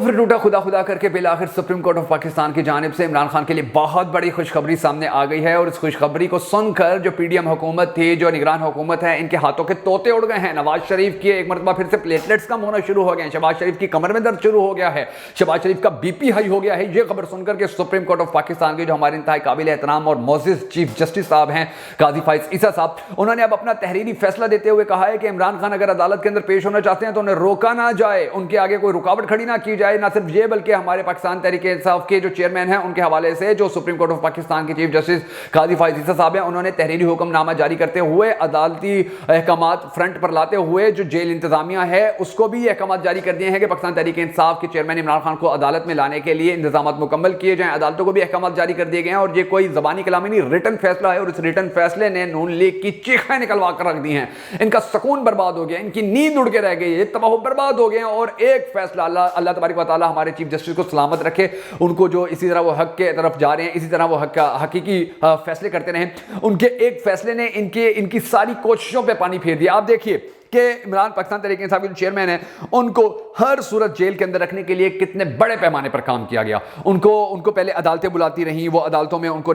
پھر ٹوٹا خدا خدا کر کے بالآخر سپریم کورٹ آف پاکستان کی جانب سے عمران خان کے لیے بہت بڑی خوشخبری سامنے آ گئی ہے، اور اس خوشخبری کو سن کر جو پی ڈی ایم حکومت تھی، جو نگران حکومت ہے، ان کے ہاتھوں کے طوطے اڑ گئے ہیں۔ نواز شریف کی ایک مرتبہ پھر سے پلیٹلیٹس کم ہونا شروع ہو گئے ہیں، شہباز شریف کی کمر میں درد شروع ہو گیا ہے، شہباز شریف کا بی پی ہائی ہو گیا ہے۔ یہ خبر سن کر کہ سپریم کورٹ آف پاکستان کے جو ہمارے انتہائی قابل احترام اور معزز چیف جسٹس صاحب ہیں قاضی فائز عیسیٰ صاحب، انہوں نے اب اپنا تحریری فیصلہ دیتے ہوئے کہا ہے کہ عمران خان اگر عدالت کے اندر پیش ہونا چاہتے ہیں تو انہیں روکا نہ جائے، ان کے آگے کوئی رکاوٹ کھڑی نہ کی جائے۔ نہ صرف یہ بلکہ ہمارے پاکستان تحریک انصاف کے جو چیئرمین ہیں ان کے حوالے سے جو سپریم کورٹ آف پاکستان کے چیف جسٹس قاضی فائز عیسیٰ صاحب ہیں، انہوں نے تحریری حکم نامہ جاری کرتے ہوئے عدالتی احکامات فرنٹ پر لاتے ہوئے جو جیل انتظامیہ ہے اس کو بھی یہ احکامات جاری کر دیے ہیں کہ پاکستان تحریک انصاف کے چیئرمین عمران خان کو عدالت میں لانے کے لیے انتظامات مکمل کیے جائیں۔ عدالتوں کو بھی احکامات جاری کر دیے گئے ہیں، اور یہ کوئی زبانی کلامی نہیں، ریٹن فیصلہ ہے، اور اس ریٹن فیصلے نے نون لیگ کی چیخیں نکلوا کر رکھ دی ہیں۔ ان کا سکون برباد ہو گیا، ان کی نیند اڑ کے رہ گئی ہے، تباہ و برباد ہو گئے ہیں۔ اور ایک فیصلہ اللہ تبارک و تعالی ہمارے چیف جسٹس کو سلامت رکھے، ان کو جو اسی طرح وہ حق کے طرف جا رہے ہیں اسی طرح وہ حقیقی فیصلے کرتے رہیں۔ ان کے ایک فیصلے نے ان کی ساری کوششوں پہ پانی پھیر دیا۔ آپ دیکھیے کہ عمران پاکستان تحریک انصاف کے جو چیئرمین ہیں ان کو ہر صورت جیل کے اندر رکھنے کے لیے کتنے بڑے پیمانے پر کام کیا گیا۔ ان کو پہلے عدالتیں بلاتی رہیں، وہ عدالتوں میں ان کو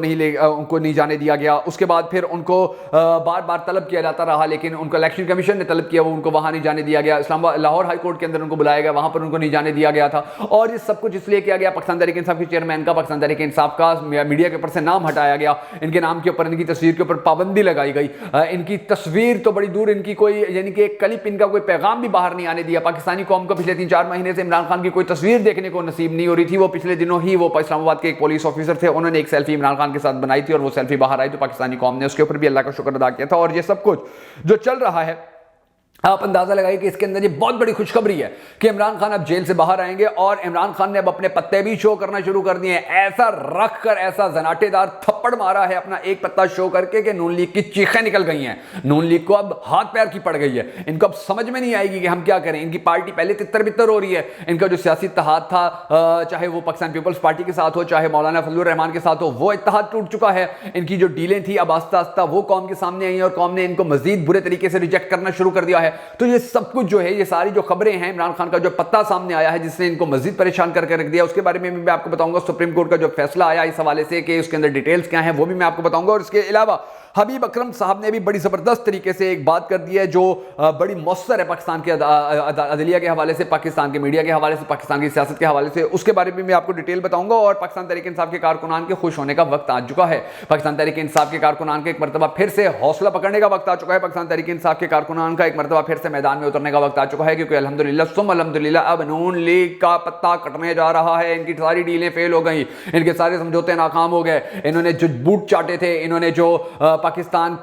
نہیں جانے دیا گیا۔ اس کے بعد پھر ان کو بار بار طلب کیا جاتا رہا، لیکن ان کو الیکشن کمیشن نے طلب کیا، وہ ان کو وہاں نہیں جانے دیا گیا۔ لاہور ہائی کورٹ کے اندر ان کو بلایا گیا، وہاں پر ان کو نہیں جانے دیا گیا تھا۔ اور یہ سب کچھ اس لیے کیا گیا، پاکستان تحریک انصاف کے چیئرمین کا، پاکستان تحریک انصاف کا میڈیا کے اوپر سے نام ہٹایا گیا، ان کے نام کے اوپر، ان کی تصویر کے اوپر پابندی لگائی گئی۔ ان کی تصویر تو بڑی دور، ان کی کوئی یعنی کہ ایک کلپ، ان کا کوئی پیغام بھی باہر نہیں آنے دیا۔ پاکستانی قوم کو پچھلے 3-4 مہینے سے عمران خان کی کوئی تصویر دیکھنے کو نصیب نہیں ہو رہی تھی۔ وہ پچھلے دنوں ہی وہ اسلام آباد کے ایک پولیس آفیسر تھے، انہوں نے ایک سیلفی عمران خان کے ساتھ بنائی تھی، اور وہ سیلفی باہر آئی تو پاکستانی قوم نے اس کے اوپر بھی اللہ کا شکر ادا کیا تھا۔ اور یہ سب کچھ جو چل رہا ہے، آپ اندازہ لگائیے کہ اس کے اندر یہ بہت بڑی خوشخبری ہے کہ عمران خان اب جیل سے باہر آئیں گے، اور عمران خان نے اب اپنے پتے بھی شو کرنا شروع کر دیے ہیں۔ ایسا رکھ کر ایسا زناٹے دار تھپڑ مارا ہے اپنا ایک پتا شو کر کے کہ نون لیگ کی چیخیں نکل گئی ہیں۔ نون لیگ کو اب ہاتھ پیر کی پڑ گئی ہے، ان کو اب سمجھ میں نہیں آئے گی کہ ہم کیا کریں۔ ان کی پارٹی پہلے تتر بتر ہو رہی ہے، ان کا جو سیاسی اتحاد تھا، چاہے وہ پاکستان پیپلز پارٹی کے ساتھ ہو، چاہے مولانا فضل الرحمان کے ساتھ ہو، وہ اتحاد ٹوٹ چکا ہے۔ ان کی جو ڈیلیں تھیں اب آہستہ آہستہ وہ قوم کے سامنے آئی ہیں، اور قوم نے ان کو مزید برے طریقے سے ریجیکٹ کرنا شروع کر دیا ہے۔ تو یہ سب کچھ جو ہے، یہ ساری جو خبریں ہیں، عمران خان کا جو پتہ سامنے آیا ہے جس نے ان کو مزید پریشان کر کے رکھ دیا، اس کے بارے میں بھی میں آپ کو بتاؤں گا۔ سپریم کورٹ کا جو فیصلہ آیا اس حوالے سے کہ اس کے اندر ڈیٹیلز کیا ہیں وہ بھی میں آپ کو بتاؤں گا۔ اور اس کے علاوہ حبیب اکرم صاحب نے بھی بڑی زبردست طریقے سے ایک بات کر دی ہے جو بڑی مؤثر ہے پاکستان کے عدلیہ کے حوالے سے، پاکستان کے میڈیا کے حوالے سے، پاکستان کی سیاست کے حوالے سے، اس کے بارے میں آپ کو ڈیٹیل بتاؤں گا۔ اور پاکستان تحریک انصاف کے کارکنان کے خوش ہونے کا وقت آ چکا ہے۔ پاکستان تحریک انصاف کے کارکنان کے ایک مرتبہ پھر سے حوصلہ پکڑنے کا وقت آ چکا ہے۔ پاکستان تحریک انصاف کے کارکنان کا ایک مرتبہ پھر سے میدان میں اترنے کا وقت آ چکا ہے، کیونکہ الحمدللہ ثم الحمدللہ اب نون لیگ کا پتہ کٹنے جا رہا ہے۔ ان کی ساری ڈیلیں فیل ہو گئیں، ان کے سارے سمجھوتے ناکام ہو گئے۔ انہوں نے جو بوٹ چاٹے تھے، انہوں نے جو پاکستان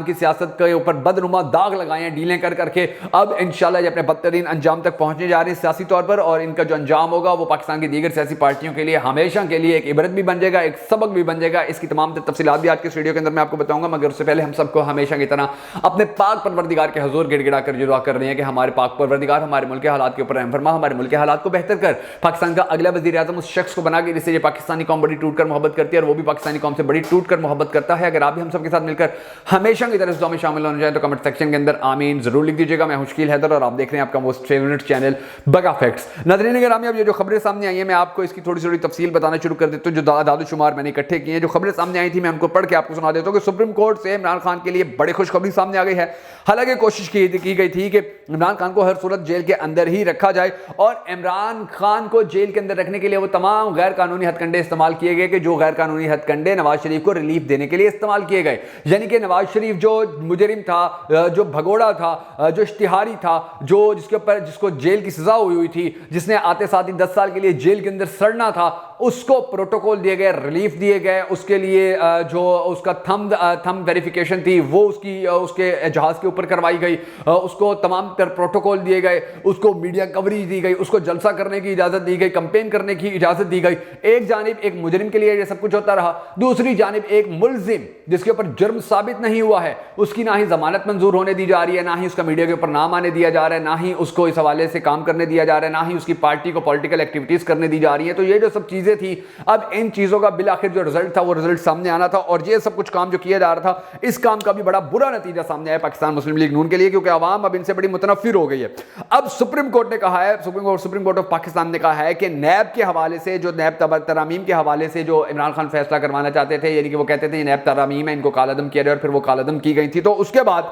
کی سیاست کے اوپر بدنما داغ لگائے ہیں ڈیلیں کر کے، اب انشاءاللہ یہ اپنے بدترین انجام تک پہنچنے جا رہے ہیں سیاسی طور پر۔ اور ان کا جو انجام ہوگا وہ پاکستان کی دیگر سیاسی پارٹیوں کے لیے ہمیشہ کے لیے ایک عبرت بھی بن جائے گا، ایک سبق بھی بن جائے گا۔ اس کی تمام تفصیلات بھی آج کے اس ویڈیو کے اندر میں آپ کو بتاؤں گا، مگر اس سے پہلے ہم سب کو ہمیشہ کی طرح اپنے پاک پروردگار کے حضور گڑ گڑا کر دعا کر رہے ہیں کہ ہمارے پاک پروردگار ہمارے ملک کے حالات کے اوپر رحم فرما، ہمارے ملک کے حالات کو بہتر کر، پاکستان کا اگلا وزیر اعظم اس شخص کو بنا کے جس سے یہ پاکستانی قوم بڑی ٹوٹ کر محبت کرتی ہے، اور وہ بھی پاکستانی قوم سے بڑی ٹوٹ کر محبت کرتا ہے۔ اگر آپ بھی ہم سب کے ساتھ مل کر ہمیشہ کی طرح اس دعا میں شامل ہونا چاہیں تو کمنٹ سیکشن کے اندر آمین ضرور لکھ دیجیے گا۔ میں ہوں شکیل حیدر اور آپ دیکھ رہے ہیں آپ کا موسٹ فیورٹ چینل بگا فیکٹس۔ ناظرین گرامی، اب یہ جو خبریں سامنے آئی ہیں میں آپ کو اس کی تھوڑی تفصیل بتانا شروع کر دیتا ہوں۔ جو اعداد و شمار میں نے اکٹھے کیے ہیں، جو خبریں سامنے آئی تھیں میں ان کو پڑھ کے آپ کو سنا دیتا ہوں کہ سپریم کورٹ سے عمران خان کے لیے بڑی خوشخبری سامنے آ گئی ہے۔ حالانکہ کوشش کی گئی تھی کہ عمران خان کو ہر صورت جیل کے اندر ہی رکھا جائے، اور عمران خان کو جیل کے اندر رکھنے کے لیے وہ تمام غیر قانونی ہتھ کنڈے استعمال کیے گئے کہ جو غیر قانونی ہتھ کنڈے نواز شریف کو ریلیف دینے کے لیے استعمال کیے گئے۔ یعنی کہ نواز شریف جو مجرم تھا، جو بھگوڑا تھا، جو اشتہاری تھا، جس کو جیل کی سزا ہوئی تھی، جس نے آتے ساتھ ہی 10 سال کے لیے جیل کے اندر سڑنا تھا، اس کو پروٹوکول دیے گئے، ریلیف دیے گئے، اس کے لیے جو اس کا تھم ویریفیکیشن تھی وہ اس کے جہاز کے اوپر کروائی گئی، اس کو تمام تر پروٹوکول دیے گئے، اس کو میڈیا کوریج دی گئی، اس کو جلسہ کرنے کی اجازت دی گئی، کمپین کرنے کی اجازت دی گئی۔ ایک جانب ایک مجرم کے لیے یہ سب کچھ ہوتا رہا، دوسری جانب ایک ملزم جس کے اوپر جرم ثابت نہیں ہوا ہے، اس کی نہ ہی ضمانت منظور ہونے دی جا رہی ہے، نہ ہی اس کا میڈیا کے اوپر نام آنے دیا جا رہا ہے، نہ ہی اس کو اس حوالے سے کام کرنے دیا جا رہا ہے، نہ ہی اس کی پارٹی کو پولیٹیکل ایکٹیویٹیز کرنے دی جا رہی ہیں۔ تو یہ جو سب چیزیں چیزیں تھیں. اب ان چیزوں کا بالآخر جو رزلٹ تھا وہ رزلٹ سامنے آنا تھا, اور یہ سب کچھ کام جو کیا جا رہا تھا اس کام کا بھی بڑا برا نتیجہ سامنے آیا پاکستان مسلم لیگ نون کے لیے, کیونکہ عوام اب ان سے بڑی متنفر ہو گئی ہے. اب سپریم کورٹ نے کہا ہے, سپریم کورٹ آف پاکستان نے کہا ہے کہ نیب کے حوالے سے, جو نیب ترامیم کے حوالے سے جو عمران خان فیصلہ کروانا چاہتے تھے, یعنی کہ وہ کہتے تھے یہ نیب ترامیم ہے, ان کو کالعدم کیا جائے, اور پھر وہ کالعدم کی گئی تھی, تو اس کے بعد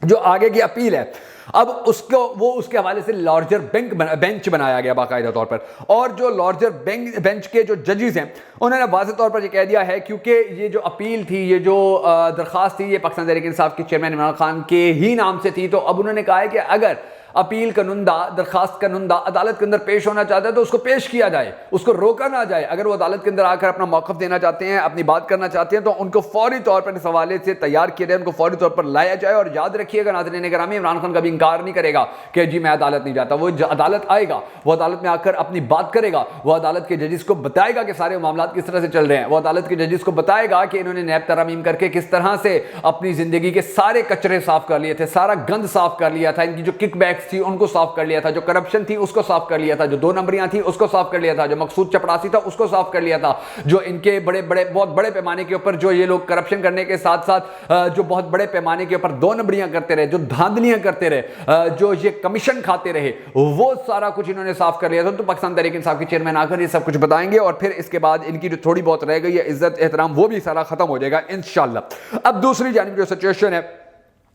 جو آگے کی اپیل ہے اب اس کے حوالے سے لارجر بینچ بنایا گیا باقاعدہ طور پر, اور جو لارجر بینچ کے جو ججز ہیں انہوں نے واضح طور پر یہ کہہ دیا ہے, کیونکہ یہ جو اپیل تھی, یہ جو درخواست تھی, یہ پاکستان تحریک انصاف کے چیئرمین عمران خان کے ہی نام سے تھی, تو اب انہوں نے کہا ہے کہ اگر اپیل کنندہ, درخواست کنندہ عدالت کے اندر پیش ہونا چاہتا ہے تو اس کو پیش کیا جائے, اس کو روکا نہ جائے. اگر وہ عدالت کے اندر آ کر اپنا موقف دینا چاہتے ہیں, اپنی بات کرنا چاہتے ہیں, تو ان کو فوری طور پر اس حوالے سے تیار کیا جائے, ان کو فوری طور پر لایا جائے. اور یاد رکھیے گا ناظرین گرامی, عمران خان کبھی انکار نہیں کرے گا کہ جی میں عدالت نہیں جاتا. وہ عدالت آئے گا, وہ عدالت میں آ کر اپنی بات کرے گا, وہ عدالت کے ججز کو بتائے گا کہ سارے معاملات کس طرح سے چل رہے ہیں, وہ عدالت کے ججز کو بتائے گا کہ انہوں نے نیب ترامیم کر کے کس طرح سے اپنی زندگی کے سارے کچرے صاف کر لیے تھے, سارا گند صاف کر لیا تھا, ان کی جو کک بیکس تھی ان کو صاف کر لیا تھا, جو کرپشن تھی اس کو صاف کر لیا تھا, جو 2 نمبریاں تھیں اس کو صاف کر لیا تھا, جو مقصود چپڑاسی تھا اس کو صاف کر لیا تھا, جو ان کے بہت بڑے پیمانے کے اوپر جو یہ لوگ کرپشن کرنے کے ساتھ ساتھ جو بہت بڑے پیمانے کے اوپر 2 نمبریاں کرتے رہے, جو دھاندلیاں کرتے رہے, جو یہ کمیشن کھاتے رہے, وہ سارا کچھ انہوں نے صاف کر لیا تھا. تو پاکستان تحریک انصاف کے چیئرمین آ کر یہ سب کچھ بتائیں گے, اور پھر اس کے بعد ان کی جو تھوڑی بہت رہ گئی ہے عزت احترام وہ بھی سارا ختم ہو جائے گا انشاءاللہ. اب دوسری جانب جو سچویشن ہے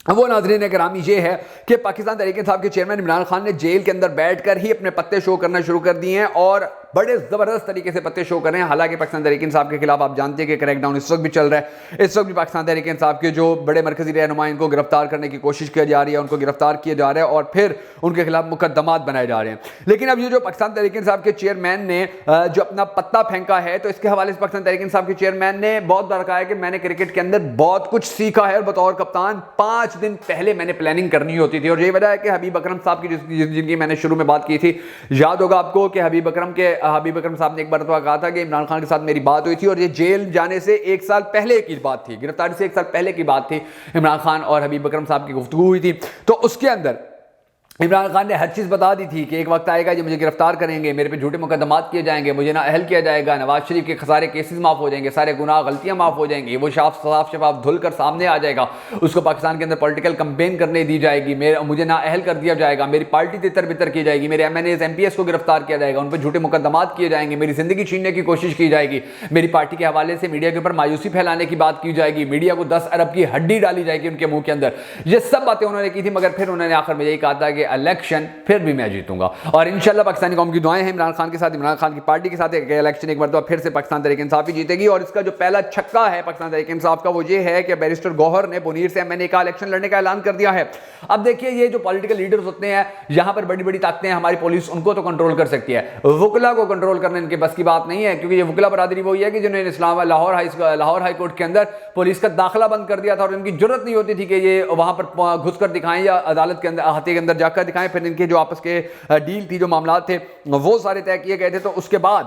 وہ ناظرین گرامی یہ ہے کہ پاکستان تحریک انصاف کے چیئرمین عمران خان نے جیل کے اندر بیٹھ کر ہی اپنے پتے شو کرنا شروع کر دیے ہیں, اور بڑے زبردست طریقے سے پتے شو کر رہے ہیں. حالانکہ پاکستان تحریک انصاف کے خلاف آپ جانتے ہیں کہ کریک ڈاؤن اس وقت بھی چل رہا ہے, اس وقت بھی پاکستان تحریک انصاف کے جو بڑے مرکزی رہنما ان کو گرفتار کرنے کی کوشش کی جا رہی ہے, ان کو گرفتار کیا جا رہا ہے, اور پھر ان کے خلاف مقدمات بنائے جا رہے ہیں. لیکن اب یہ جو پاکستان تحریک انصاف کے چیئرمین نے جو اپنا پتا پھینکا ہے, تو اس کے حوالے سے پاکستان تحریک انصاف کے چیئرمین نے بہت بار کہا ہے کہ میں نے کرکٹ کے اندر بہت کچھ سیکھا ہے, اور بطور کپتان 5 دن پہلے میں نے پلاننگ کرنی ہوتی تھی. اور یہی وجہ ہے کہ حبیب اکرم صاحب کی جن کی میں نے شروع میں بات کی تھی, یاد ہوگا آپ کو کہ حبیب اکرم صاحب نے ایک بار کہا تھا کہ عمران خان کے ساتھ میری بات ہوئی تھی, اور یہ جیل جانے سے 1 سال پہلے کی بات تھی, گرفتاری سے 1 سال پہلے کی بات تھی. عمران خان اور حبیب اکرم صاحب کی گفتگو ہوئی تھی, تو اس کے اندر عمران خان نے ہر چیز بتا دی تھی کہ ایک وقت آئے گا جب مجھے گرفتار کریں گے, میرے پہ جھوٹے مقدمات کیے جائیں گے, مجھے نااہل کیا جائے گا, نواز شریف کے سارے کیسز معاف ہو جائیں گے, سارے گناہ غلطیاں معاف ہو جائیں گی, وہ صاف شفاف دھل کر سامنے آ جائے گا, اس کو پاکستان کے اندر پولیٹیکل کمپین کرنے دی جائے گی, مجھے نااہل کر دیا جائے گا, میری پارٹی تتر بتر کی جائے گی, میرے MNAs MPs کو گرفتار کیا جائے گا, ان پہ جھوٹے مقدمات کیے جائیں گے, میری زندگی چھیننے کی کوشش کی جائے گی, میری پارٹی کے حوالے سے میڈیا کے اوپر مایوسی پھیلانے کی بات کی جائے گی, میڈیا کو 10 ارب کی ہڈی ڈالی جائے گی ان کے منہ کے اندر. یہ سب باتیں انہوں نے کی تھی, مگر پھر انہوں نے آخر میں یہی کہا تھا کہ الیکشن پھر بھی میں جیتوں گا, اور انشاءاللہ پاکستانی قوم کی دعائیں ہیں عمران خان کے ساتھ, عمران خان کی پارٹی کے ساتھ, کہ الیکشن ایک مرتبہ پھر سے پاکستان تحریک انصاف ہی جیتے گی. اور اس کا جو پہلا چھکا ہے پاکستان تحریک انصاف کا وہ یہ ہے کہ بیرسٹر گوہر نے بنیر سے MNA کا الیکشن لڑنے کا اعلان کر دیا ہے. اب دیکھیے یہ جو پولیٹیکل لیڈرز ہوتے ہیں یہاں پر بڑی بڑی طاقتیں ہیں, ہماری پولیس ان کو تو کنٹرول کر سکتی ہے, وکلا کو کنٹرول کرنا ان کے بس کی بات نہیں ہے, کیونکہ یہ وکلا برادری وہی ہے کہ جنہوں نے لاہور ہائی کورٹ کے اندر پولیس کا داخلہ بند کر دیا تھا, اور ان کی جرت نہیں ہوتی تھی کہ یہ وہاں پر گھس کر دکھائیں یا عدالت کے اندر احاطے کے اندر جا کر دکھائیں. پھر ان کے جو آپس کے ڈیل تھی, جو معاملات تھے وہ سارے طے کیے گئے تھے, تو اس کے بعد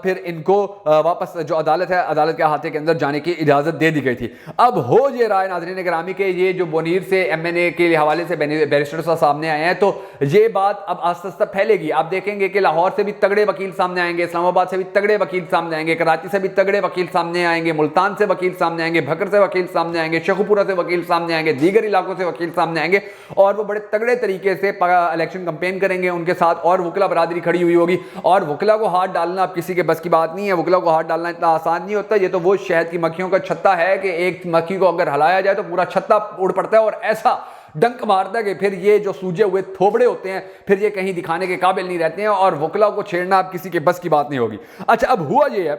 پھر ان کو واپس جو عدالت ہے, عدالت کے احاطے کے اندر جانے کی اجازت دے دی گئی تھی. اب ہو یہ رہا ہے ناظرین گرامی کے یہ جو بنیر سے MNA کے حوالے سے بیرسٹر صاحب سامنے آئے ہیں, تو یہ بات اب آہستہ آہستہ پھیلے گی. آپ دیکھیں گے کہ لاہور سے بھی تگڑے وکیل سامنے آئیں گے, اسلام آباد سے بھی تگڑے وکیل سامنے آئیں گے, کراچی سے بھی تگڑے وکیل سامنے آئیں گے, ملتان سے وکیل سامنے آئیں گے, بھکر سے وکیل سامنے آئیں گے, شیخوپورہ سے وکیل سامنے آئیں گے, دیگر علاقوں سے وکیل سامنے آئیں گے, اور وہ بڑے تگڑے طریقے سے الیکشن کمپین کریں گے. ان کے ساتھ اور وکلا برادری کھڑی ہوئی ہوگی, اور وکلا کو ہاتھ ڈالنا اب کسی کے بس کی بات نہیں ہے, وکلا کو ہاتھ ڈالنا اتنا آسان نہیں ہوتا. یہ تو وہ شہد کی مکھیوں کا چھتا ہے کہ ایک مکھی کو اگر ہلایا جائے تو پورا چھتا اڑ پڑتا ہے, اور ایسا ڈنک مارتا ہے کہ پھر یہ جو سوجے ہوئے تھوبڑے ہوتے ہیں پھر یہ کہیں دکھانے کے قابل نہیں رہتے ہیں, اور وکلا کو چھیڑنا اب کسی کے بس کی بات نہیں ہوگی. اچھا, اب ہوا یہ ہے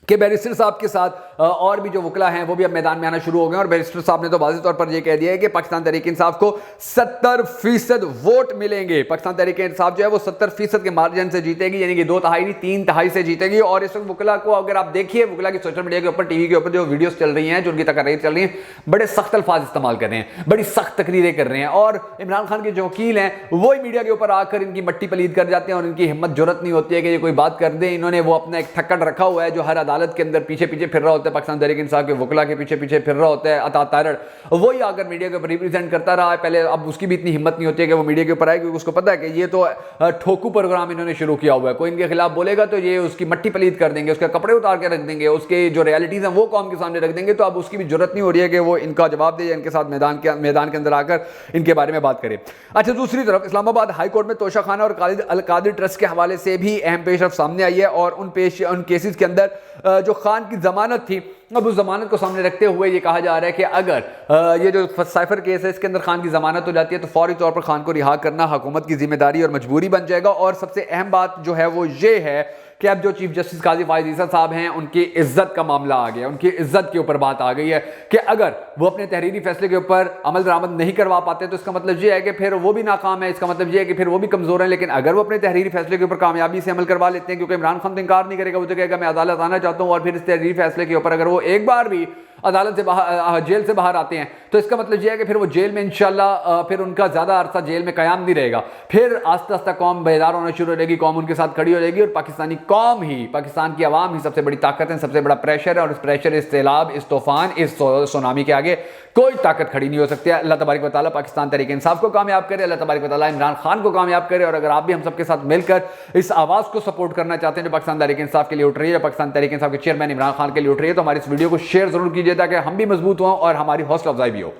کہ بیرسٹر صاحب کے ساتھ اور بھی جو وکلا ہیں وہ بھی اب میدان میں آنا شروع ہو گئے, اور بیرسٹر صاحب نے تو واضح طور پر یہ کہہ دیا ہے کہ پاکستان تحریک انصاف کو 70% ووٹ ملیں گے. پاکستان تحریک انصاف جو ہے وہ 70% کے مارجن سے جیتے گی, یعنی کہ 2 تہائی نہیں 3 تہائی سے جیتے گی. اور اس وقت وکلا کو اگر آپ دیکھیے, وکلا کی سوشل میڈیا کے اوپر, ٹی وی کے اوپر جو ویڈیوز چل رہی ہیں, جو ان کی تقاریر چل رہی ہیں, بڑے سخت الفاظ استعمال کر رہے ہیں, بڑی سخت تقریریں کر رہے ہیں, اور عمران خان کے جو وکیل ہیں وہی میڈیا کے اوپر آ کر ان کی مٹی پلید کر جاتے ہیں, اور ان کی ہمت جرت نہیں ہوتی ہے کہ یہ کوئی بات کر دیں. انہوں نے وہ اپنا ایک تھکڑ رکھا ہوا ہے جو ہر عدالت کے اندر پیچھے پھر رہا ہوتا ہے, ہوتا ہے, پاکستان تحریک انصاف کے وکلا کے پیچھے پیچھے پھر رہا ہوتا ہے عطا تارڑ, وہی آ کر میڈیا کے اوپر ریپرزینٹ کرتا رہا ہے پہلے. اب اس کی بھی اتنی ہمت نہیں ہوتی ہے کہ وہ میڈیا کے اوپر آئے, کیونکہ اس کو پتا ہے کہ یہ تو ٹھوکو پروگرام انہوں نے شروع کیا ہوا ہے, کوئی ان کے خلاف بولے گا تو یہ اس کی مٹی پلید کر دیں گے, اس کے کپڑے اتار کے رکھ دیں گے, اس کے جو ریالٹیز ہیں وہ قوم کے سامنے رکھ دیں گے. تو اب اس کی بھی ضرورت نہیں ہو رہی ہے کہ وہ ان کا جواب دے یا ان کے ساتھ میدان کے اندر آ کر ان کے بارے میں بات کرے. اچھا, دوسری طرف اسلام آباد ہائی کورٹ میں توشہ خانہ اور خالد القادری ٹرسٹ کے حوالے سے بھی اہم پیش رفت سامنے آئی ہے, اور ان کیسز کے اندر جو خان کی ضمانت تھی, اب اس ضمانت کو سامنے رکھتے ہوئے یہ کہا جا رہا ہے کہ اگر یہ جو سائفر کیس ہے اس کے اندر خان کی ضمانت ہو جاتی ہے تو فوری طور پر خان کو رہا کرنا حکومت کی ذمہ داری اور مجبوری بن جائے گا. اور سب سے اہم بات جو ہے وہ یہ ہے کہ اب جو چیف جسٹس قاضی فائز عیسیٰ صاحب ہیں ان کی عزت کا معاملہ آ گیا, ان کی عزت کے اوپر بات آ گئی ہے کہ اگر وہ اپنے تحریری فیصلے کے اوپر عمل درآمد نہیں کروا پاتے تو اس کا مطلب یہ ہے کہ پھر وہ بھی ناکام ہے, اس کا مطلب یہ ہے کہ پھر وہ بھی کمزور ہیں. لیکن اگر وہ اپنے تحریری فیصلے کے اوپر کامیابی سے عمل کروا لیتے ہیں, کیونکہ عمران خان تو انکار نہیں کرے گا, وہ تو کہے گا میں عدالت آنا چاہتا ہوں, اور پھر اس تحریری فیصلے کے اوپر اگر وہ ایک بار بھی عدالت سے باہر جیل سے باہر آتے ہیں تو اس کا مطلب یہ ہے کہ پھر وہ جیل میں انشاءاللہ پھر ان کا زیادہ عرصہ جیل میں قیام نہیں رہے گا. پھر آہستہ آہستہ قوم بیدار ہونا شروع ہو جائے گی, قوم ان کے ساتھ کھڑی ہو جائے گی, اور پاکستانی قوم ہی, پاکستان کی عوام ہی سب سے بڑی طاقت ہے, سب سے بڑا پریشر ہے, اور اس پریشر, اس سیلاب, اس طوفان, اس سونامی کے آگے کوئی طاقت کھڑی نہیں ہو سکتی. اللہ تبارک و تعالیٰ پاکستان تحریک انصاف کو کامیاب کرے, اللہ تبارک و تعالیٰ عمران خان کو کامیاب کرے. اور اگر آپ بھی ہم سب کے ساتھ مل کر اس آواز کو سپورٹ کرنا چاہتے ہیں جو پاکستان تحریک انصاف کے لیے اٹھ رہی ہے, پاکستان تحریک انصاف کے چیئرمین عمران خان کے لیے اٹھ رہی ہے, تو ہماری اس ویڈیو کو شیئر ضرور کیجیے تاکہ ہم بھی مضبوط ہوں اور ہماری حوصلہ افزائی بھی ہو.